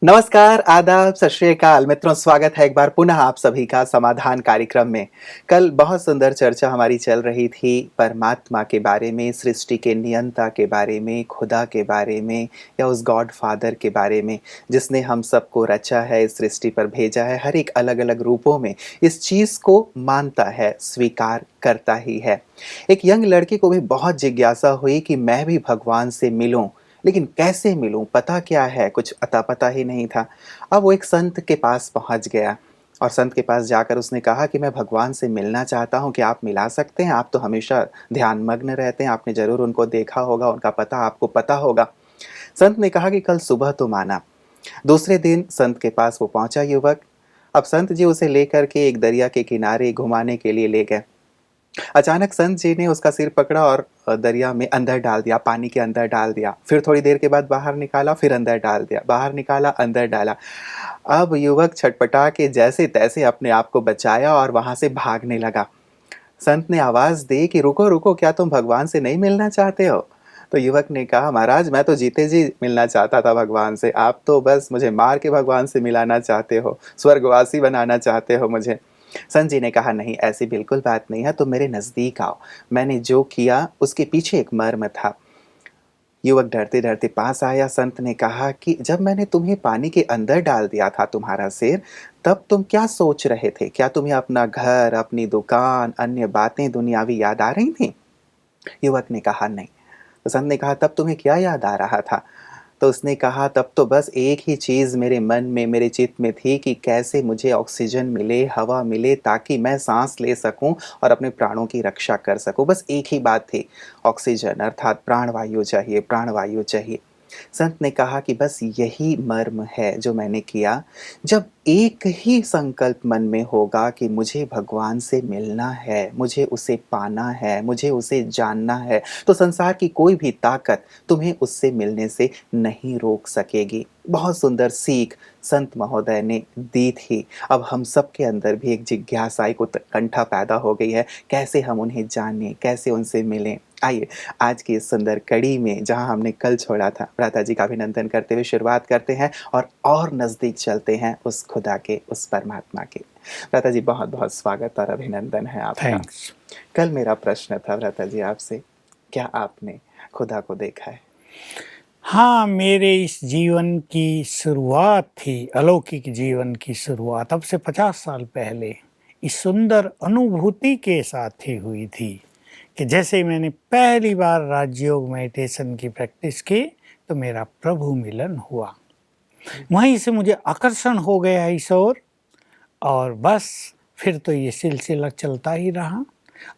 नमस्कार, आदाब, सत श्री अकाल मित्रों, स्वागत है एक बार पुनः आप सभी का समाधान कार्यक्रम में। कल बहुत सुंदर चर्चा हमारी चल रही थी परमात्मा के बारे में, सृष्टि के नियंता के बारे में, खुदा के बारे में या उस गॉड फादर के बारे में, जिसने हम सबको रचा है, इस सृष्टि पर भेजा है, हर एक अलग-अलग रूपों में इस चीज़ को मानता है, स्वीकार करता ही है। एक यंग लड़के को भी बहुत जिज्ञासा हुई कि मैं भी भगवान से मिलूँ, लेकिन कैसे मिलूं, पता क्या है, कुछ अता पता ही नहीं था। अब वो एक संत के पास पहुंच गया और संत के पास जाकर उसने कहा कि मैं भगवान से मिलना चाहता हूं, क्या आप मिला सकते हैं? आप तो हमेशा ध्यानमग्न रहते हैं, आपने जरूर उनको देखा होगा, उनका पता आपको पता होगा। संत ने कहा कि कल सुबह तुम आना। दूसरे दिन संत के पास वो पहुंचा युवक। अब संत जी उसे लेकर के एक दरिया के किनारे घुमाने के लिए ले गए। अचानक संत जी ने उसका सिर पकड़ा और दरिया में अंदर डाल दिया, पानी के अंदर डाल दिया। फिर थोड़ी देर के बाद बाहर निकाला, फिर अंदर डाल दिया, बाहर निकाला, अंदर डाला। अब युवक छटपटा के जैसे-तैसे अपने आप को बचाया और वहाँ से भागने लगा। संत ने आवाज़ दी कि रुको, रुको, क्या तुम भगवान से नहीं मिलना चाहते हो? तो युवक ने कहा, महाराज मैं तो जीते जी मिलना चाहता था भगवान से, आप तो बस मुझे मार के भगवान से मिलाना चाहते हो, स्वर्गवासी बनाना चाहते हो मुझे। संत जी ने कहा, नहीं ऐसी बिल्कुल बात नहीं है, तुम मेरे नज़दीक आओ। मैंने जो किया उसके पीछे एक मर्म था। युवक डरते-डरते पास आया। संत ने कहा कि जब मैंने तुम्हें पानी के अंदर डाल दिया था तुम्हारा सिर, तब तुम क्या सोच रहे थे? क्या तुम्हें अपना घर, अपनी दुकान, अन्य बातें दुनियावी याद आ रही थीं? युवक ने कहा, नहीं। तो संत ने कहा, तब तुम्हें क्या याद आ रहा था? तो उसने कहा, तब तो बस एक ही चीज़ मेरे मन में, मेरे चित्त में थी कि कैसे मुझे ऑक्सीजन मिले, हवा मिले, ताकि मैं साँस ले सकूँ और अपने प्राणों की रक्षा कर सकूँ। बस एक ही बात थी, ऑक्सीजन अर्थात प्राणवायु चाहिए, प्राणवायु चाहिए। संत ने कहा कि बस यही मर्म है जो मैंने किया। जब एक ही संकल्प मन में होगा कि मुझे भगवान से मिलना है, मुझे उसे पाना है, मुझे उसे जानना है, तो संसार की कोई भी ताकत तुम्हें उससे मिलने से नहीं रोक सकेगी। बहुत सुंदर सीख संत महोदय ने दी थी। अब हम सबके अंदर भी एक जिज्ञासा, एक उत्कंठा पैदा हो गई है, कैसे हम उन्हें जानें, कैसे उनसे मिलें। आइए आज की इस सुंदर कड़ी में जहाँ हमने कल छोड़ा था, भ्राता जी का अभिनंदन करते हुए शुरुआत करते हैं और नज़दीक चलते हैं उस खुदा के, उस परमात्मा के। भ्राता जी बहुत-बहुत स्वागत और अभिनंदन है आपका। थैंक्स। कल मेरा प्रश्न था भ्राता जी आपसे, क्या आपने खुदा को देखा है? हाँ, मेरे इस जीवन की शुरुआत थी, अलौकिक जीवन की शुरुआत अब से 50 साल पहले इस सुंदर अनुभूति के साथ ही हुई थी कि जैसे ही मैंने पहली बार राजयोग मेडिटेशन की प्रैक्टिस की, तो मेरा प्रभु मिलन हुआ। वहीं से मुझे आकर्षण हो गया इस ओर और बस फिर तो ये सिलसिला चलता ही रहा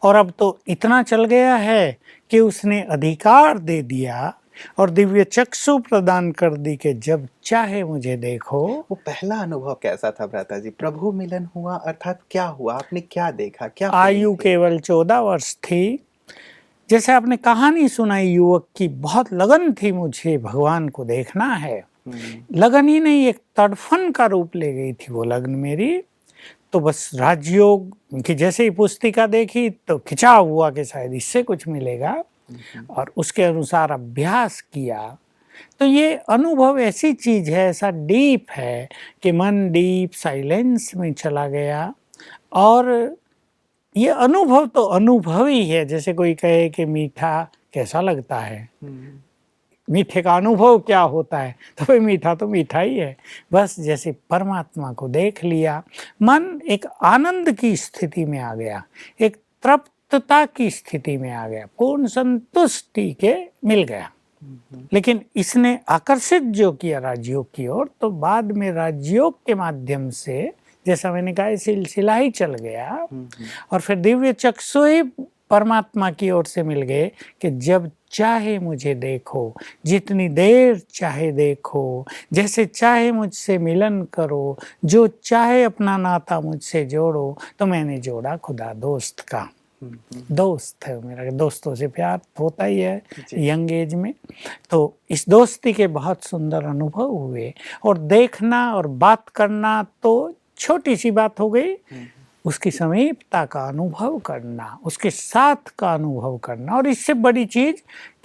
और अब तो इतना चल गया है कि उसने अधिकार दे दिया और दिव्य चक्षु प्रदान कर दी कि जब चाहे मुझे देखो। वो पहला अनुभव कैसा था भ्राता जी? प्रभु मिलन हुआ अर्थात क्या हुआ? आपने क्या देखा? क्या फीलिंग आयु थी? केवल 14 वर्ष थी। जैसे आपने कहानी सुनाई युवक की, बहुत लगन थी, मुझे भगवान को देखना है। हुँ, लगन ही नहीं, एक तड़फन का रूप ले गई थी वो लगन मेरी। तो बस राजयोग की जैसे ही पुस्तिका देखी तो खिंचाव हुआ कि शायद इससे कुछ मिलेगा हुँ, हुँ। और उसके अनुसार अभ्यास किया। तो ये अनुभव ऐसी चीज है, ऐसा डीप है कि मन डीप साइलेंस में चला गया और ये अनुभव तो अनुभव ही है। जैसे कोई कहे कि मीठा कैसा लगता है, हुँ, मीठे का अनुभव क्या होता है, तो भाई मीठा तो मीठा ही है। बस जैसे परमात्मा को देख लिया, मन एक आनंद की स्थिति में आ गया, एक तृप्तता की स्थिति में आ गया, पूर्ण संतुष्टि के मिल गया। हुँ, हुँ, लेकिन इसने आकर्षित जो किया राजयोग की ओर, तो बाद में राजयोग के माध्यम से जैसा मैंने कहा सिलसिला ही चल गया हुँ, हुँ। और फिर दिव्य चक्षु ही परमात्मा की ओर से मिल गए कि जब चाहे मुझे देखो, जितनी देर चाहे देखो, जैसे चाहे मुझसे मिलन करो, जो चाहे अपना नाता मुझसे जोड़ो। तो मैंने जोड़ा खुदा दोस्त का। हुँ, हुँ। दोस्त है मेरा, दोस्तों से प्यार होता ही है जी। यंग एज में। तो इस दोस्ती के बहुत सुंदर अनुभव हुए और देखना और बात करना तो छोटी सी बात हो गई, हुँ, उसकी समीपता का अनुभव करना, उसके साथ का अनुभव करना और इससे बड़ी चीज़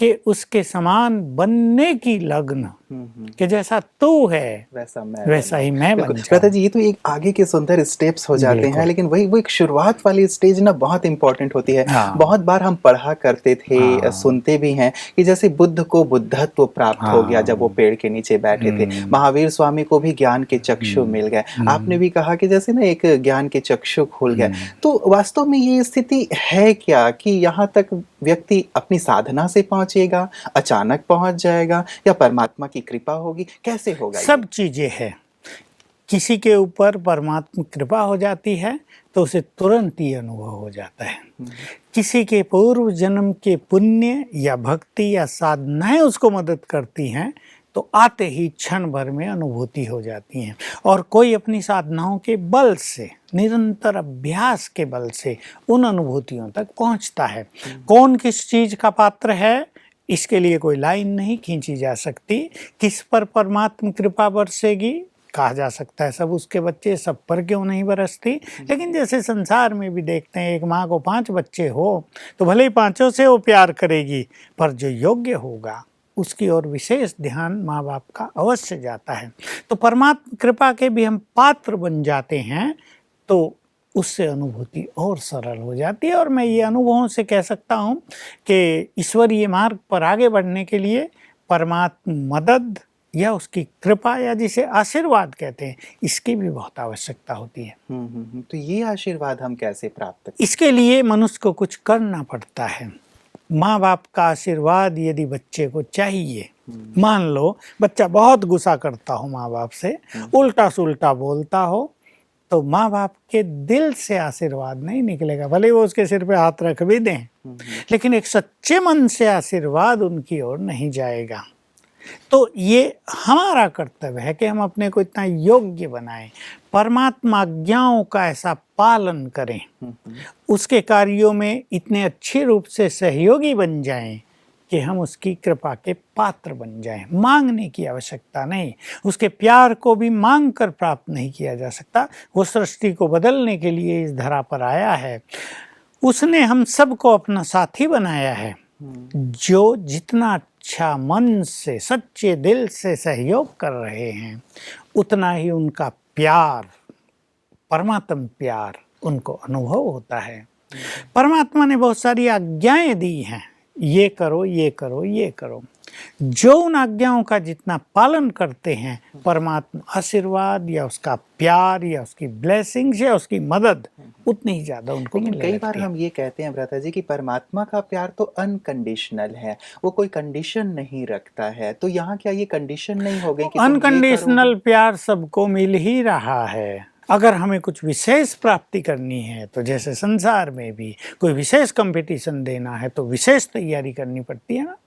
कि उसके समान बनने की लगन, कि जैसा तू है वैसा ही मैं बन भ्राता जाऊं। जी, ये तो एक आगे के सुंदर स्टेप्स हो जाते हैं, बिल्कुल। लेकिन वही वो एक शुरुआत वाली स्टेज ना बहुत इंपॉर्टेंट होती है। हाँ बहुत बार हम पढ़ा करते थे, हाँ सुनते भी हैं कि जैसे बुद्ध को बुद्धत्व प्राप्त हो गया जब वो हाँ। पेड़ के नीचे बैठे थे, महावीर स्वामी को भी ज्ञान के चक्षु मिल गए। आपने भी कहा कि जैसे ना एक ज्ञान के चक्षु खुल गए। तो वास्तव में ये स्थिति है क्या कि यहाँ तक व्यक्ति अपनी साधना से पहुंचेगा, अचानक पहुंच जाएगा, या परमात्मा की कृपा होगी, कैसे होगा ये? सब चीजें हैं। किसी के ऊपर परमात्मा कृपा हो जाती है तो उसे तुरंत ही अनुभव हो जाता है। किसी के पूर्व जन्म के पुण्य या भक्ति या साधनाएं उसको मदद करती हैं तो आते ही क्षण भर में अनुभूति हो जाती हैं। और कोई अपनी साधनाओं के बल से, निरंतर अभ्यास के बल से उन अनुभूतियों तक पहुंचता है। कौन किस चीज का पात्र है, इसके लिए कोई लाइन नहीं खींची जा सकती। किस पर परमात्मा कृपा बरसेगी, कहा जा सकता है सब उसके बच्चे सब पर क्यों नहीं बरसती। लेकिन जैसे संसार में भी देखते हैं, एक माँ को 5 बच्चे हो तो भले ही 5 से वो प्यार करेगी, पर जो योग्य होगा उसकी ओर विशेष ध्यान माँ बाप का अवश्य जाता है। तो परमात्मा कृपा के भी हम पात्र बन जाते हैं तो उससे अनुभूति और सरल हो जाती है। और मैं ये अनुभवों से कह सकता हूँ कि ईश्वरीय मार्ग पर आगे बढ़ने के लिए परमात्मा मदद या उसकी कृपा या जिसे आशीर्वाद कहते हैं, इसकी भी बहुत आवश्यकता होती है। तो ये आशीर्वाद हम कैसे प्राप्त करें? इसके लिए मनुष्य को कुछ करना पड़ता है। माँ बाप का आशीर्वाद यदि बच्चे को चाहिए, मान लो बच्चा बहुत गुस्सा करता हो माँ बाप से, उल्टा सुल्टा बोलता हो, तो माँ बाप के दिल से आशीर्वाद नहीं निकलेगा। भले वो उसके सिर पे हाथ रख भी दें, लेकिन एक सच्चे मन से आशीर्वाद उनकी ओर नहीं जाएगा। तो ये हमारा कर्तव्य है कि हम अपने को इतना योग्य बनाएं, परमात्मा आज्ञाओं का ऐसा पालन करें, उसके कार्यों में इतने अच्छे रूप से सहयोगी बन जाएं कि हम उसकी कृपा के पात्र बन जाएं। मांगने की आवश्यकता नहीं, उसके प्यार को भी मांग कर प्राप्त नहीं किया जा सकता। वो सृष्टि को बदलने के लिए इस धरा पर आया है। उसने हम सबको अपना साथी बनाया है। जो जितना अच्छा मन से, सच्चे दिल से सहयोग कर रहे हैं, उतना ही उनका प्यार, परमात्म प्यार उनको अनुभव होता है। परमात्मा ने बहुत सारी आज्ञाएं दी हैं, ये करो, ये करो, ये करो। जो उन आज्ञाओं का जितना पालन करते हैं, परमात्मा आशीर्वाद या उसका प्यार या उसकी ब्लेसिंग्स या उसकी मदद उतनी ही ज्यादा उनको लेकिन मिलने कई बार लगती है। हम ये कहते हैं भ्राता जी कि परमात्मा का प्यार तो अनकंडीशनल है, वो कोई कंडीशन नहीं रखता है। तो यहाँ क्या ये कंडीशन नहीं हो गई कि तुम ये अनकंडीशनल करोगे? प्यार सबको मिल ही रहा है। अगर हमें कुछ विशेष प्राप्ति करनी है तो जैसे संसार में भी कोई विशेष कंपटीशन देना है तो विशेष तैयारी करनी पड़ती है ना,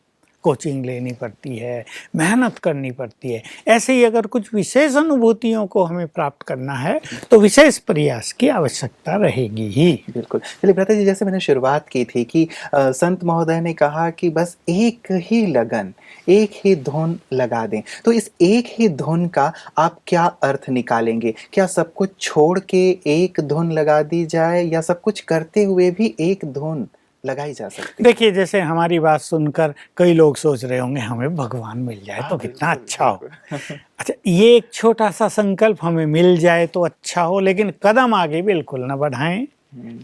कोचिंग लेनी पड़ती है, मेहनत करनी पड़ती है। ऐसे ही अगर कुछ विशेष अनुभूतियों को हमें प्राप्त करना है तो विशेष प्रयास की आवश्यकता रहेगी ही। बिल्कुल। चलिए भ्राता जी, जैसे मैंने शुरुआत की थी कि संत महोदय ने कहा कि बस एक ही लगन, एक ही धुन लगा दें। तो इस एक ही धुन का आप क्या अर्थ निकालेंगे? क्या सब कुछ छोड़ के एक धुन लगा दी जाए, या सब कुछ करते हुए भी एक धुन लगाई जा सकती है? देखिए, जैसे हमारी बात सुनकर कई लोग सोच रहे होंगे हमें भगवान मिल जाए तो कितना बिल्कुल, अच्छा हो। बिल्कुल। अच्छा, ये एक छोटा सा संकल्प हमें मिल जाए तो अच्छा हो, लेकिन कदम आगे बिल्कुल न बढ़ाएं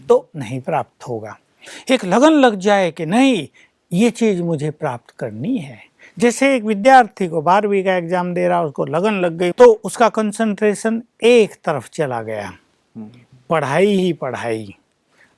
तो नहीं प्राप्त होगा। एक लगन लग जाए कि नहीं, ये चीज मुझे प्राप्त करनी है। जैसे एक विद्यार्थी को 12वीं का एग्जाम दे रहा, उसको लगन लग गई तो उसका कंसंट्रेशन एक तरफ चला गया, पढ़ाई ही पढ़ाई,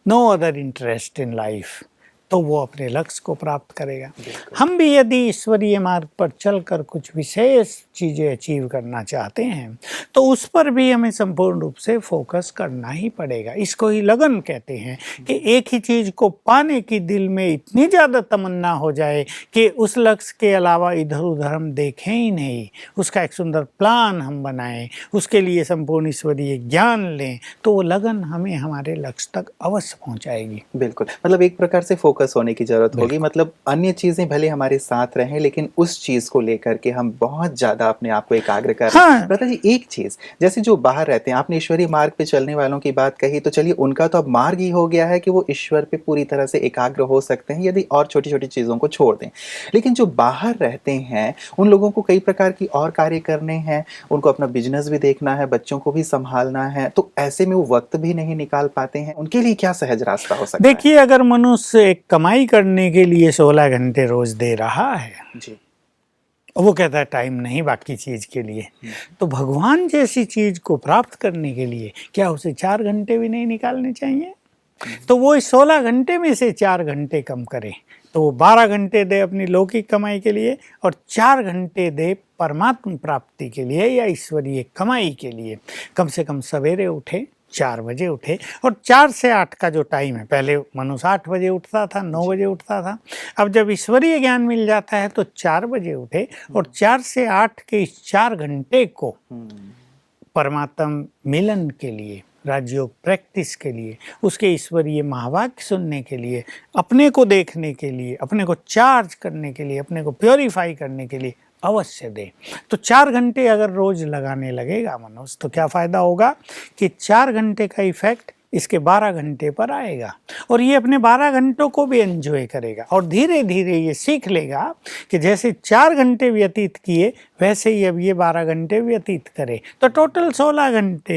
no other interest in life, तो वो अपने लक्ष्य को प्राप्त करेगा। हम भी यदि ईश्वरीय मार्ग पर चलकर कुछ विशेष चीजें अचीव करना चाहते हैं तो उस पर भी हमें संपूर्ण रूप से फोकस करना ही पड़ेगा। इसको ही लगन कहते हैं कि एक ही चीज को पाने की दिल में इतनी ज्यादा तमन्ना हो जाए कि उस लक्ष्य के अलावा इधर उधर हम देखें ही नहीं, उसका एक सुंदर प्लान हम बनाएं, उसके लिए संपूर्ण ईश्वरीय ज्ञान लें, तो वो लगन हमें हमारे लक्ष्य तक अवश्य पहुंचाएगी। बिल्कुल, मतलब एक प्रकार से फोकस फोकस होने की ज़रूरत होगी। बिल्कुल। मतलब अन्य चीज़ें भले हमारे साथ रहें, लेकिन उस चीज़ को लेकर के हम बहुत ज़्यादा अपने आप को एकाग्र कर रहे हैं। हाँ, भ्राता जी, एक चीज़, जैसे जो बाहर रहते हैं, आपने ईश्वरीय मार्ग पे चलने वालों की बात कही, तो चलिए उनका तो अब मार्ग ही हो गया है कि वो ईश्वर पे पूरी तरह से एकाग्र हो सकते हैं, यदि और छोटी-छोटी चीज़ों को छोड़ दें। लेकिन जो बाहर रहते हैं, उन लोगों को कई प्रकार की और कार्य करने हैं, उनको अपना बिज़नेस भी देखना है, बच्चों को भी सँभालना है, तो ऐसे में वो वक़्त भी नहीं निकाल पाते हैं। उनके लिए क्या सहज रास्ता हो सकता है? देखिए अगर मनुष्य एक कमाई करने के लिए 16 घंटे रोज़ दे रहा है, जी। और वो कहता है टाइम नहीं बाकी चीज़ के लिए, हुँ, तो भगवान जैसी चीज़ को प्राप्त करने के लिए क्या उसे 4 घंटे भी नहीं निकालने चाहिए? हुँ, तो वो इस 16 घंटे में से 4 घंटे कम करे, तो वो 12 घंटे दे अपनी लौकिक कमाई के लिए और 4 घंटे दे परमात्म प्राप्ति के लिए या ईश्वरीय कमाई के लिए। कम से कम सवेरे उठे, 4 बजे उठे, और 4 से 8 का जो टाइम है, पहले मनुष्य 8 बजे उठता था, 9 जी। बजे उठता था। अब जब ईश्वरीय ज्ञान मिल जाता है तो 4 बजे उठे और 4 से 8 के इस 4 घंटे को हुँ, परमात्म मिलन के लिए, राजयोग प्रैक्टिस के लिए, उसके ईश्वरीय महावाक्य सुनने के लिए, अपने को देखने के लिए, अपने को चार्ज करने के लिए, अपने को प्योरीफाई करने के लिए अवश्य दे। तो 4 घंटे अगर रोज लगाने लगेगा मनुष्य, तो क्या फ़ायदा होगा कि 4 घंटे का इफ़ेक्ट इसके 12 घंटे पर आएगा, और ये अपने 12 घंटों को भी एंजॉय करेगा, और धीरे धीरे ये सीख लेगा कि जैसे 4 घंटे व्यतीत किए वैसे ही अब ये 12 घंटे व्यतीत करे। तो टोटल 16 घंटे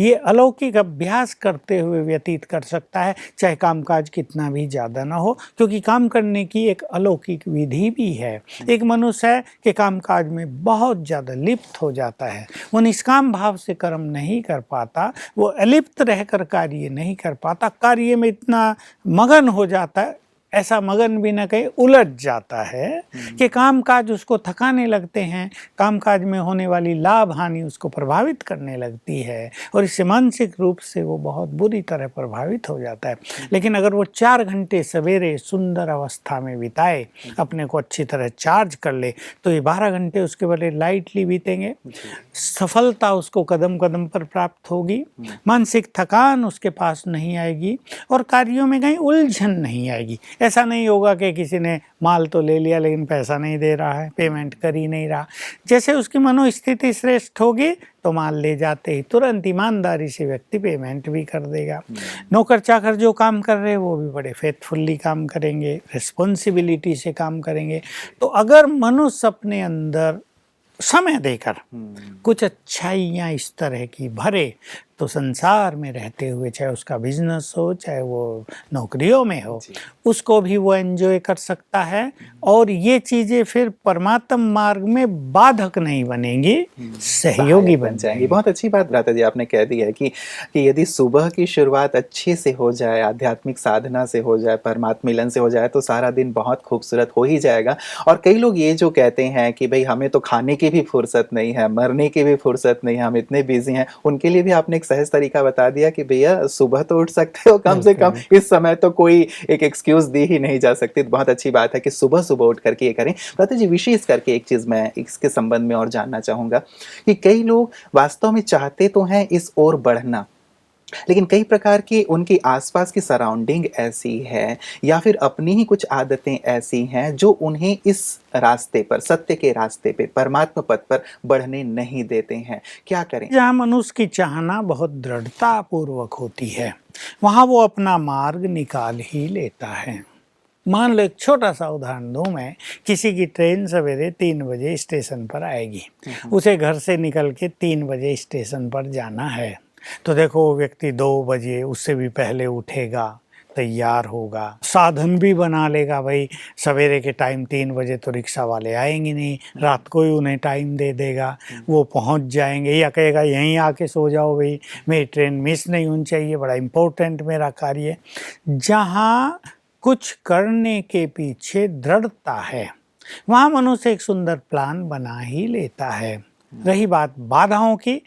ये अलौकिक अभ्यास करते हुए व्यतीत कर सकता है, चाहे कामकाज कितना भी ज़्यादा ना हो, क्योंकि काम करने की एक अलौकिक विधि भी है। एक मनुष्य है कि कामकाज में बहुत ज़्यादा लिप्त हो जाता है, वो निष्काम भाव से कर्म नहीं कर पाता, वो अलिप्त रहकर कार्य नहीं कर पाता, कार्य में इतना मगन हो जाता है, ऐसा मगन भी न कहे उलझ जाता है कि कामकाज उसको थकाने लगते हैं, कामकाज में होने वाली लाभ हानि उसको प्रभावित करने लगती है, और इससे मानसिक रूप से वो बहुत बुरी तरह प्रभावित हो जाता है। लेकिन अगर वो 4 घंटे सवेरे सुंदर अवस्था में बिताए, अपने को अच्छी तरह चार्ज कर ले, तो ये 12 घंटे उसके बड़े लाइटली बीतेंगे, जी। सफलता उसको कदम कदम पर प्राप्त होगी, मानसिक थकान उसके पास नहीं आएगी, और कार्यों में कहीं उलझन नहीं आएगी। ऐसा नहीं होगा कि किसी ने माल तो ले लिया लेकिन पैसा नहीं दे रहा है, पेमेंट कर ही नहीं रहा। जैसे उसकी मनोस्थिति श्रेष्ठ होगी तो माल ले जाते ही तुरंत ईमानदारी से व्यक्ति पेमेंट भी कर देगा। नौकर चाकर जो काम कर रहे हैं वो भी बड़े फेथफुल्ली काम करेंगे, रिस्पॉन्सिबिलिटी से काम करेंगे। तो अगर मनुष्य अपने अंदर समय देकर हुँ, कुछ अच्छाइयाँ इस तरह की भरे, तो संसार में रहते हुए, चाहे उसका बिजनेस हो, चाहे वो नौकरियों में हो, जी। उसको भी वो एंजॉय कर सकता है, और ये चीज़ें फिर परमात्म मार्ग में बाधक नहीं बनेंगी, सहयोगी सहायक बन बन जाएँगी। जाएंगी। बहुत अच्छी बात भ्राता जी आपने कह दी है कि यदि सुबह की शुरुआत अच्छे से हो जाए, आध्यात्मिक साधना से हो जाए, परमात्म मिलन से हो जाए, तो सारा दिन बहुत खूबसूरत हो ही जाएगा। और कई लोग ये जो कहते हैं कि भई हमें तो खाने की भी फुर्सत नहीं है, मरने की भी फुर्सत नहीं है, हम इतने बिज़ी हैं, उनके लिए भी आपने एक सहज तरीका बता दिया कि भैया सुबह तो उठ सकते हो कम से कम, बिल्कुल। इस समय तो कोई एक एक्सक्यूज़ दी ही नहीं जा सकती। तो बहुत अच्छी बात है कि सुबह-सुबह उठ कर के ये करें। भ्राता जी, विशेष करके एक चीज़ मैं इसके संबंध में और जानना चाहूँगा कि कई लोग वास्तव में चाहते तो हैं इस ओर बढ़ना, लेकिन कई प्रकार की उनकी आसपास की सराउंडिंग ऐसी है या फिर अपनी ही कुछ आदतें ऐसी हैं जो उन्हें इस रास्ते पर, सत्य के रास्ते पे, परमात्मा पथ पर बढ़ने नहीं देते हैं। क्या करें? जहाँ मनुष्य की चाहना बहुत दृढ़ता पूर्वक होती है, वहाँ वो अपना मार्ग निकाल ही लेता है। मान लो एक छोटा सा उदाहरण दूं मैं, किसी की ट्रेन सवेरे 3 बजे स्टेशन पर आएगी, हुँ, हुँ। उसे घर से निकल के 3 बजे स्टेशन पर जाना है, तो देखो वो व्यक्ति 2 बजे उससे भी पहले उठेगा, तैयार होगा, साधन भी बना लेगा, भाई सवेरे के टाइम 3 बजे तो रिक्शा वाले आएंगे नहीं, रात को ही उन्हें टाइम दे देगा, वो पहुंच जाएंगे, या कहेगा यहीं आके सो जाओ भाई, मेरी ट्रेन मिस नहीं होनी चाहिए, बड़ा इम्पोर्टेंट मेरा कार्य। जहाँ कुछ करने के पीछे दृढ़ता है, वहाँ मनुष्य एक सुंदर प्लान बना ही लेता है। रही बात बाधाओं की,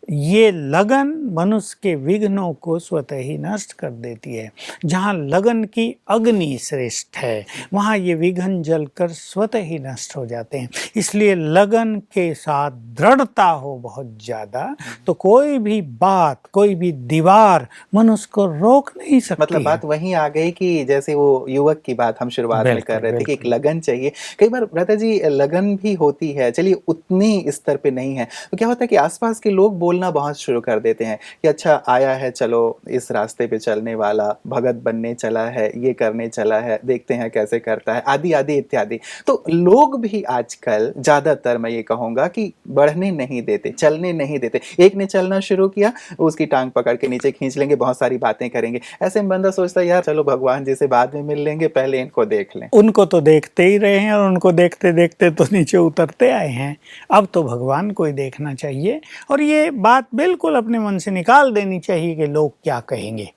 ये लगन मनुष्य के विघ्नों को स्वतः ही नष्ट कर देती है। जहाँ लगन की अग्नि श्रेष्ठ है, वहाँ ये विघ्न जलकर स्वतः ही नष्ट हो जाते हैं। इसलिए लगन के साथ दृढ़ता हो बहुत ज़्यादा, तो कोई भी बात, कोई भी दीवार मनुष्य को रोक नहीं सकती मतलब है। बात वहीं आ गई कि जैसे वो युवक की बात हम शुरुआत में कर बिल्कुल, रहे थे कि एक बिल्कुल। लगन चाहिए। कई बार भ्राता जी लगन भी होती है, चलिए उतनी स्तर पे नहीं है, तो क्या होता है कि आस-पास के लोग बोलना बहुत शुरू कर देते हैं कि अच्छा आया है, चलो इस रास्ते पे चलने वाला, भगत बनने चला है, ये करने चला है, देखते हैं कैसे करता है, आदि-आदि इत्यादि। तो लोग भी आजकल ज़्यादातर मैं ये कहूँगा कि बढ़ने नहीं देते, चलने नहीं देते। एक ने चलना शुरू किया, उसकी टाँग पकड़ के नीचे खींच लेंगे, बहुत सारी बातें करेंगे। ऐसे में बंदा सोचता है यार चलो भगवान जी से बाद में मिल लेंगे, पहले इनको देख लें। उनको तो देखते ही रहे हैं और उनको देखते-देखते तो नीचे उतरते आए हैं। अब तो भगवान को ही देखना चाहिए और ये बात बिल्कुल अपने मन से निकाल देनी चाहिए कि लोग क्या कहेंगे।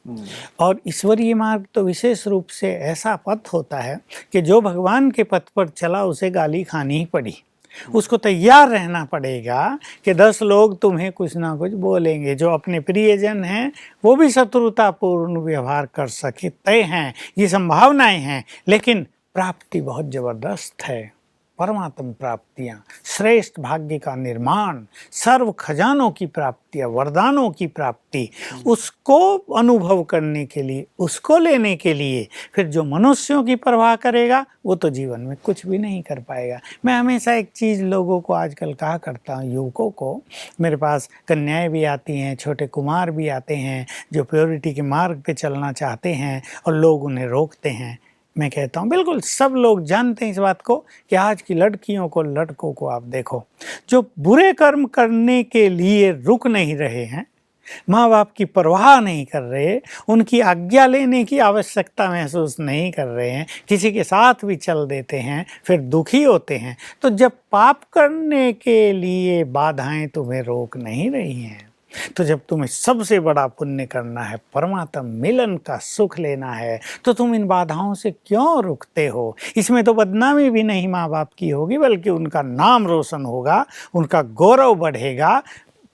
और ईश्वरीय मार्ग तो विशेष रूप से ऐसा पथ होता है कि जो भगवान के पथ पर चला उसे गाली खानी ही पड़ी। उसको तैयार रहना पड़ेगा कि 10 लोग तुम्हें कुछ ना कुछ बोलेंगे। जो अपने प्रियजन हैं वो भी शत्रुतापूर्ण व्यवहार कर सकते हैं, ये संभावनाएं हैं, लेकिन प्राप्ति बहुत जबरदस्त है। परमात्म प्राप्तियां, श्रेष्ठ भाग्य का निर्माण, सर्व खजानों की प्राप्तियां, वरदानों की प्राप्ति, उसको अनुभव करने के लिए, उसको लेने के लिए फिर जो मनुष्यों की परवाह करेगा वो तो जीवन में कुछ भी नहीं कर पाएगा। मैं हमेशा एक चीज़ लोगों को आजकल कहा करता हूँ, युवकों को, मेरे पास कन्याएं भी आती हैं, छोटे कुमार भी आते हैं जो प्योरिटी के मार्ग पे चलना चाहते हैं और लोग उन्हें रोकते हैं। मैं कहता हूँ बिल्कुल सब लोग जानते हैं इस बात को कि आज की लड़कियों को, लड़कों को आप देखो, जो बुरे कर्म करने के लिए रुक नहीं रहे हैं, माँ बाप की परवाह नहीं कर रहे, उनकी आज्ञा लेने की आवश्यकता महसूस नहीं कर रहे हैं, किसी के साथ भी चल देते हैं, फिर दुखी होते हैं। तो जब पाप करने के लिए बाधाएं तुम्हें रोक नहीं रही हैं, तो जब तुम्हें सबसे बड़ा पुण्य करना है, परमात्म मिलन का सुख लेना है, तो तुम इन बाधाओं से क्यों रुकते हो? इसमें तो बदनामी भी नहीं माँ बाप की होगी, बल्कि उनका नाम रोशन होगा, उनका गौरव बढ़ेगा।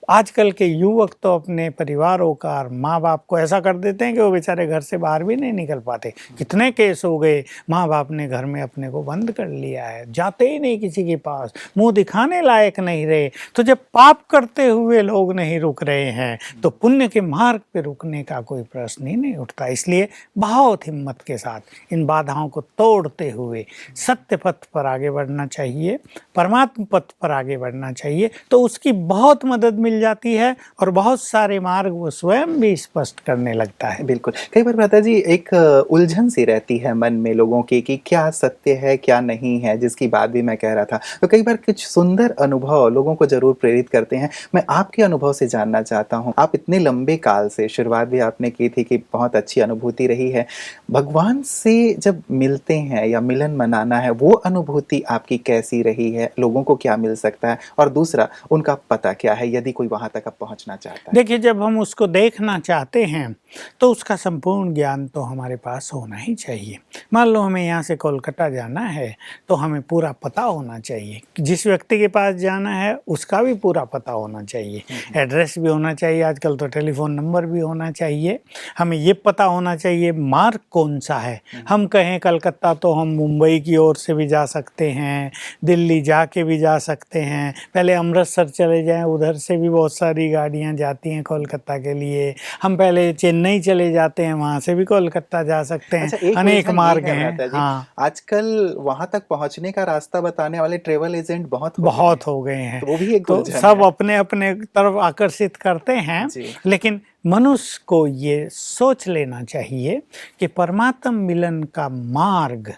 आजकल के युवक तो अपने परिवारों का और माँ बाप को ऐसा कर देते हैं कि वो बेचारे घर से बाहर भी नहीं निकल पाते। कितने केस हो गए, माँ बाप ने घर में अपने को बंद कर लिया है, जाते ही नहीं किसी के पास, मुंह दिखाने लायक नहीं रहे। तो जब पाप करते हुए लोग नहीं रुक रहे हैं तो पुण्य के मार्ग पे रुकने का कोई प्रश्न ही नहीं उठता। इसलिए बहुत हिम्मत के साथ इन बाधाओं को तोड़ते हुए सत्य पथ पर आगे बढ़ना चाहिए, परमात्म पथ पर आगे बढ़ना चाहिए, तो उसकी बहुत मदद मिल जाती है और बहुत सारे मार्ग वो स्वयं भी स्पष्ट करने लगता है। बिल्कुल। कई बार भ्राता जी एक उलझन सी रहती है मन में लोगों की कि क्या सत्य है, क्या नहीं है, जिसकी बात भी मैं कह रहा था। तो कई बार कुछ सुंदर अनुभव लोगों को ज़रूर प्रेरित करते हैं। मैं आपके अनुभव से जानना चाहता हूँ, आप इतने लंबे काल से शुरुआत भी आपने की थी कि बहुत अच्छी अनुभूति रही है। भगवान से जब मिलते हैं या मिलन मनाना है, वो अनुभूति आपकी कैसी रही है? लोगों को क्या मिल सकता है? और दूसरा, उनका पता क्या है यदि कोई वहाँ तक अब पहुँचना चाहता है? देखिए, जब हम उसको देखना चाहते हैं तो उसका संपूर्ण ज्ञान तो हमारे पास होना ही चाहिए। मान लो हमें यहाँ से कोलकाता जाना है तो हमें पूरा पता होना चाहिए। जिस व्यक्ति के पास जाना है उसका भी पूरा पता होना चाहिए, एड्रेस भी होना चाहिए, आजकल तो टेलीफोन नंबर भी होना चाहिए। हमें ये पता होना चाहिए मार्ग कौन सा है। हम कहें कलकत्ता तो हम मुंबई की ओर से भी जा सकते हैं, दिल्ली जाके भी जा सकते हैं, पहले अमृतसर चले जाएं, उधर से भी बहुत सारी गाड़ियाँ जाती हैं कोलकाता के लिए। हम पहले चेन्नई चले जाते हैं, वहाँ से भी कोलकाता जा सकते हैं। अच्छा, एक अनेक उलझन ये मार्ग है हैं। भ्राता जी, हाँ, आजकल वहाँ तक पहुँचने का रास्ता बताने वाले ट्रैवल एजेंट बहुत हो गए हैं, बहुत हो गए हैं। तो वो भी एक तो उलझन सब है। अपने-अपने तरफ आकर्षित करते हैं, जी। लेकिन मनुष्य को ये सोच लेना चाहिए कि परमात्म मिलन का मार्ग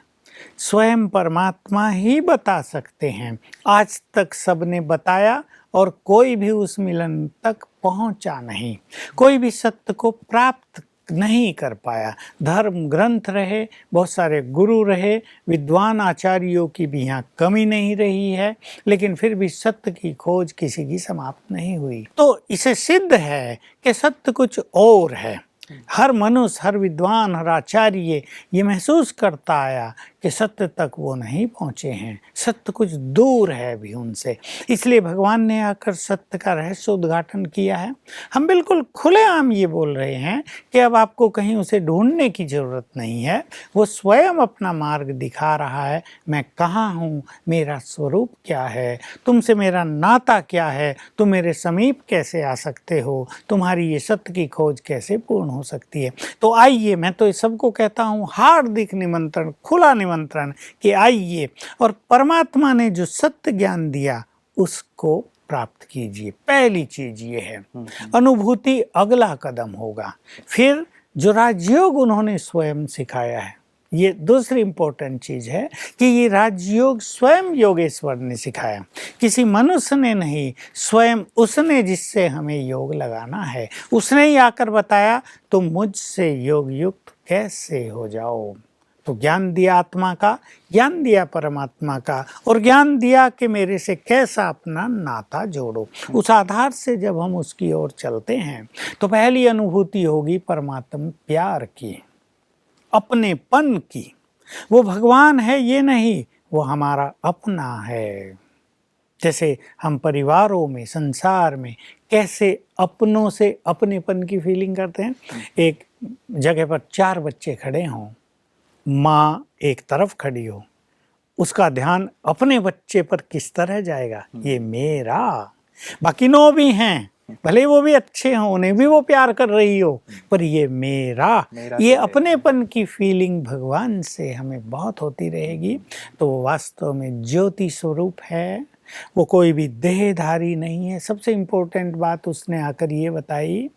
स्वयं परमात्मा ही बता सकते हैं। आज तक सबने बताया और कोई भी उस मिलन तक पहुंचा नहीं, कोई भी सत्य को प्राप्त नहीं कर पाया। धर्म ग्रंथ रहे, बहुत सारे गुरु रहे, विद्वान आचार्यों की भी यहाँ कमी नहीं रही है, लेकिन फिर भी सत्य की खोज किसी की समाप्त नहीं हुई। तो इसे सिद्ध है कि सत्य कुछ और है। हर मनुष्य, हर विद्वान, हर आचार्य ये महसूस करता आया कि सत्य तक वो नहीं पहुँचे हैं, सत्य कुछ दूर है अभी उनसे। इसलिए भगवान ने आकर सत्य का रहस्य उद्घाटन किया है। हम बिल्कुल खुलेआम ये बोल रहे हैं कि अब आपको कहीं उसे ढूंढने की ज़रूरत नहीं है, वो स्वयं अपना मार्ग दिखा रहा है। मैं कहाँ हूँ, मेरा स्वरूप क्या है, तुमसे मेरा नाता क्या है, तुम मेरे समीप कैसे आ सकते हो, तुम्हारी ये सत्य की खोज कैसे पूर्ण हो सकती है। तो आइए, मैं तो सबको कहता हूँ हार्दिक निमंत्रण, खुला निमंत्रण कि आइए और परमात्मा ने जो सत्य ज्ञान दिया उसको प्राप्त कीजिए। पहली चीज ये है। अनुभूति अगला कदम होगा। फिर जो राजयोग उन्होंने स्वयं सिखाया है, ये दूसरी इंपॉर्टेंट चीज है कि ये राजयोग स्वयं योगेश्वर ने सिखाया, किसी मनुष्य ने नहीं, स्वयं उसने जिससे हमें योग लगाना है उसने ही आकर बताया तुम मुझसे योग युक्त कैसे हो जाओ। तो ज्ञान दिया आत्मा का, ज्ञान दिया परमात्मा का, और ज्ञान दिया कि मेरे से कैसा अपना नाता जोड़ो। उस आधार से जब हम उसकी ओर चलते हैं तो पहली अनुभूति होगी परमात्मा प्यार की, अपनेपन की। वो भगवान है ये नहीं, वो हमारा अपना है। जैसे हम परिवारों में, संसार में कैसे अपनों से अपनेपन की फीलिंग करते हैं। एक जगह पर 4 बच्चे खड़े हों, माँ एक तरफ खड़ी हो, उसका ध्यान अपने बच्चे पर किस तरह जाएगा, ये मेरा। बाकी 9 भी हैं, भले वो भी अच्छे हों, उन्हें भी वो प्यार कर रही हो, पर ये मेरा ये तो अपनेपन की फीलिंग भगवान से हमें बहुत होती रहेगी। तो वो वास्तव में ज्योति स्वरूप है, वो कोई भी देहधारी नहीं है। सबसे इम्पोर्टेंट बात उसने आकर ये बताई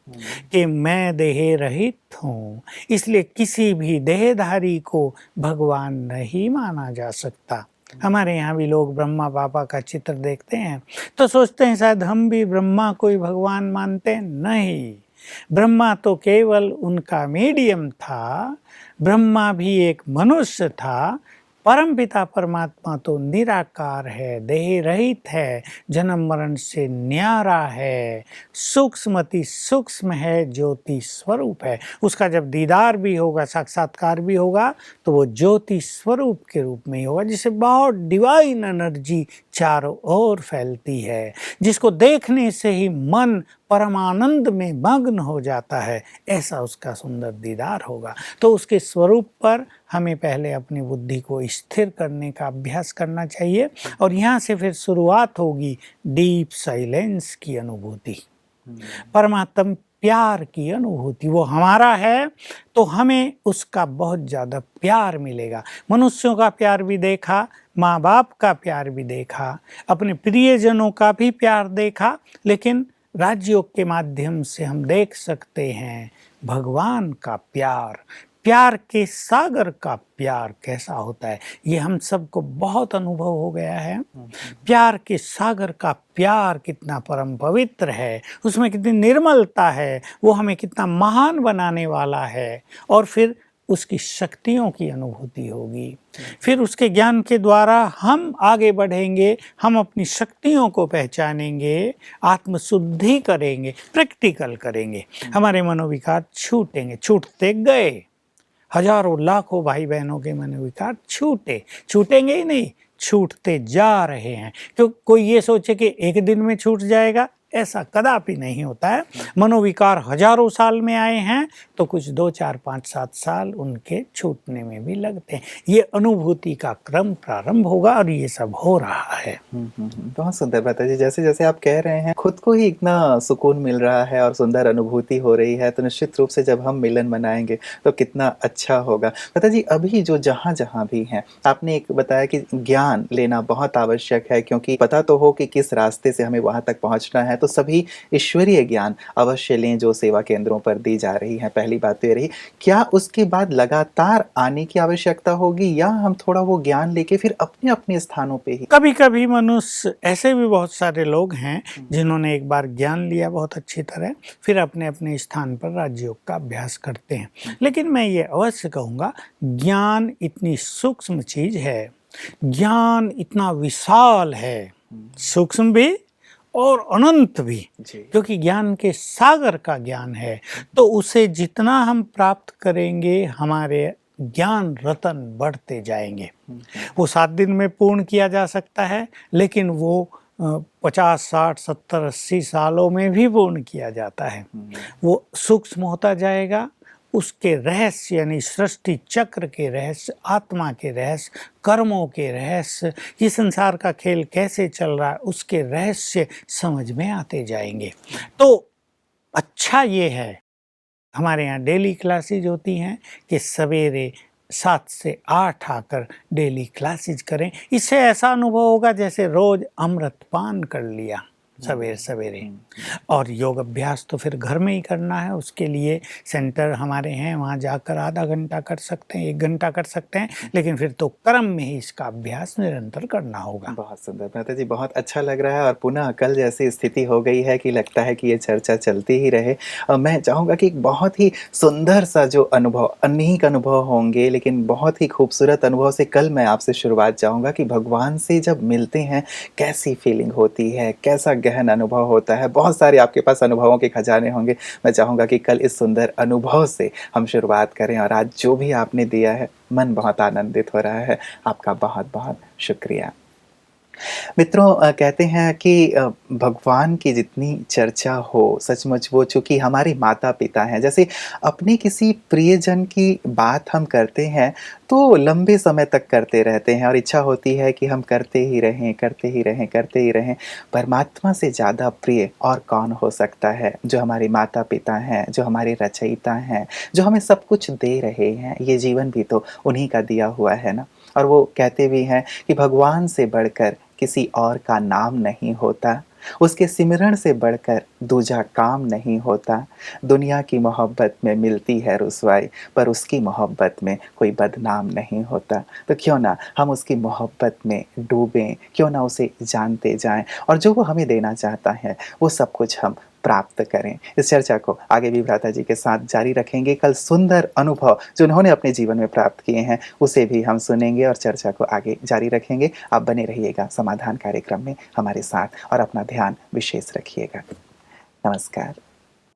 कि मैं देह रहित हूँ, इसलिए किसी भी देहधारी को भगवान नहीं माना जा सकता। हमारे यहाँ भी लोग ब्रह्मा बाबा का चित्र देखते हैं तो सोचते हैं शायद हम भी ब्रह्मा को ही भगवान मानते हैं। नहीं, ब्रह्मा तो केवल उनका मीडियम था, ब्रह्मा भी एक मनुष्य था। परमपिता परमात्मा तो निराकार है, देह रहित है, जन्म मरण से न्यारा है, सूक्ष्मति सूक्ष्म है, ज्योति स्वरूप है। उसका जब दीदार भी होगा, साक्षात्कार भी होगा, तो वो ज्योति स्वरूप के रूप में ही होगा, जिसे बहुत डिवाइन एनर्जी चारों ओर फैलती है, जिसको देखने से ही मन परमानंद में मग्न हो जाता है। ऐसा उसका सुंदर दीदार होगा। तो उसके स्वरूप पर हमें पहले अपनी बुद्धि को स्थिर करने का अभ्यास करना चाहिए, और यहाँ से फिर शुरुआत होगी डीप साइलेंस की अनुभूति, परमात्मा प्यार की अनुभूति। वो हमारा है तो हमें उसका बहुत ज़्यादा प्यार मिलेगा। मनुष्यों का प्यार भी देखा, माँ बाप का प्यार भी देखा, अपने प्रियजनों का भी प्यार देखा, लेकिन राजयोग के माध्यम से हम देख सकते हैं भगवान का प्यार, प्यार के सागर का प्यार कैसा होता है। ये हम सबको बहुत अनुभव हो गया है। प्यार के सागर का प्यार कितना परम पवित्र है, उसमें कितनी निर्मलता है, वो हमें कितना महान बनाने वाला है। और फिर उसकी शक्तियों की अनुभूति होगी, फिर उसके ज्ञान के द्वारा हम आगे बढ़ेंगे, हम अपनी शक्तियों को पहचानेंगे, आत्मशुद्धि करेंगे, प्रैक्टिकल करेंगे, हमारे मनोविकार छूटेंगे, छूटते गए। हजारों लाखों भाई बहनों के मनोविकार छूटेंगे ही नहीं, छूटते जा रहे हैं। क्यों कोई ये सोचे कि एक दिन में छूट जाएगा, ऐसा कदापि नहीं होता है। मनोविकार हजारों साल में आए हैं तो कुछ 2, 4, 5, 7 साल उनके छूटने में भी लगते हैं। ये अनुभूति का क्रम प्रारंभ होगा और ये सब हो रहा है। बहुत सुंदर माता जी, जैसे जैसे आप कह रहे हैं खुद को ही इतना सुकून मिल रहा है और सुंदर अनुभूति हो रही है, तो निश्चित रूप से जब हम मिलन मनाएंगे तो कितना अच्छा होगा। माता जी, अभी जो जहाँ जहाँ भी हैं, आपने एक बताया कि ज्ञान लेना बहुत आवश्यक है, क्योंकि पता तो हो कि किस रास्ते से हमें वहां तक पहुंचना है, तो सभी ईश्वरीय ज्ञान अवश्य लें जो सेवा केंद्रों पर दी जा रही है। पहली बात तो ये रही, क्या उसके बाद लगातार आने की आवश्यकता होगी, या हम थोड़ा वो ज्ञान लेके फिर अपने अपने स्थानों पे ही? कभी कभी मनुष्य, ऐसे भी बहुत सारे लोग हैं जिन्होंने एक बार ज्ञान लिया बहुत अच्छी तरह, फिर अपने अपने स्थान पर राजयोग का अभ्यास करते हैं। लेकिन मैं ये अवश्य कहूँगा, ज्ञान इतनी सूक्ष्म चीज है, ज्ञान इतना विशाल है, सूक्ष्म भी और अनंत भी, क्योंकि ज्ञान के सागर का ज्ञान है। तो उसे जितना हम प्राप्त करेंगे, हमारे ज्ञान रतन बढ़ते जाएंगे। वो 7 दिन में पूर्ण किया जा सकता है, लेकिन वो 50, 60, 70, 80 सालों में भी पूर्ण किया जाता है। वो सूक्ष्म होता जाएगा, उसके रहस्य यानी सृष्टि चक्र के रहस्य, आत्मा के रहस्य, कर्मों के रहस्य, ये संसार का खेल कैसे चल रहा है उसके रहस्य समझ में आते जाएंगे। तो अच्छा ये है, हमारे यहाँ डेली क्लासेज होती हैं कि सवेरे 7 से 8 आकर डेली क्लासेज करें। इससे ऐसा अनुभव होगा जैसे रोज अमृत पान कर लिया सवेरे सवेरे। और योग अभ्यास तो फिर घर में ही करना है, उसके लिए सेंटर हमारे हैं, वहाँ जाकर आधा घंटा कर सकते हैं, 1 घंटा कर सकते हैं, लेकिन फिर तो क्रम में ही इसका अभ्यास निरंतर करना होगा। बहुत सुंदर भ्राता जी, बहुत अच्छा लग रहा है और पुनः कल जैसी स्थिति हो गई है कि लगता है कि ये चर्चा चलती ही रहे। मैं चाहूँगा कि एक बहुत ही सुंदर सा जो अनुभव, अनेक अनुभव होंगे लेकिन बहुत ही खूबसूरत अनुभव से कल मैं आपसे शुरुआत चाहूँगा कि भगवान से जब मिलते हैं कैसी फीलिंग होती है, कैसा गहन अनुभव होता है। बहुत सारे आपके पास अनुभवों के खजाने होंगे। मैं चाहूँगा कि कल इस सुंदर अनुभव से हम शुरुआत करें और आज जो भी आपने दिया है मन बहुत आनंदित हो रहा है। आपका बहुत बहुत शुक्रिया। मित्रों, कहते हैं कि भगवान की जितनी चर्चा हो सचमुच वो चूँकि हमारे माता-पिता हैं, जैसे अपने किसी प्रियजन की बात हम करते हैं तो लंबे समय तक करते रहते हैं और इच्छा होती है कि हम करते ही रहें, करते ही रहें, करते ही रहें। परमात्मा से ज़्यादा प्रिय और कौन हो सकता है? जो हमारे माता-पिता हैं, जो हमारे रचयिता हैं, जो हमें सब कुछ दे रहे हैं, ये जीवन भी तो उन्हीं का दिया हुआ है ना। और वो कहते भी हैं कि भगवान से बढ़कर किसी और का नाम नहीं होता, उसके सिमरण से बढ़कर दूजा काम नहीं होता। दुनिया की मोहब्बत में मिलती है रुसवाई, पर उसकी मोहब्बत में कोई बदनाम नहीं होता। तो क्यों ना हम उसकी मोहब्बत में डूबें, क्यों ना उसे जानते जाएं और जो वो हमें देना चाहता है वो सब कुछ हम प्राप्त करें। इस चर्चा को आगे भी भ्राता जी के साथ जारी रखेंगे। कल सुंदर अनुभव जो उन्होंने अपने जीवन में प्राप्त किए हैं उसे भी हम सुनेंगे और चर्चा को आगे जारी रखेंगे। आप बने रहिएगा समाधान कार्यक्रम में हमारे साथ और अपना ध्यान विशेष रखिएगा। नमस्कार।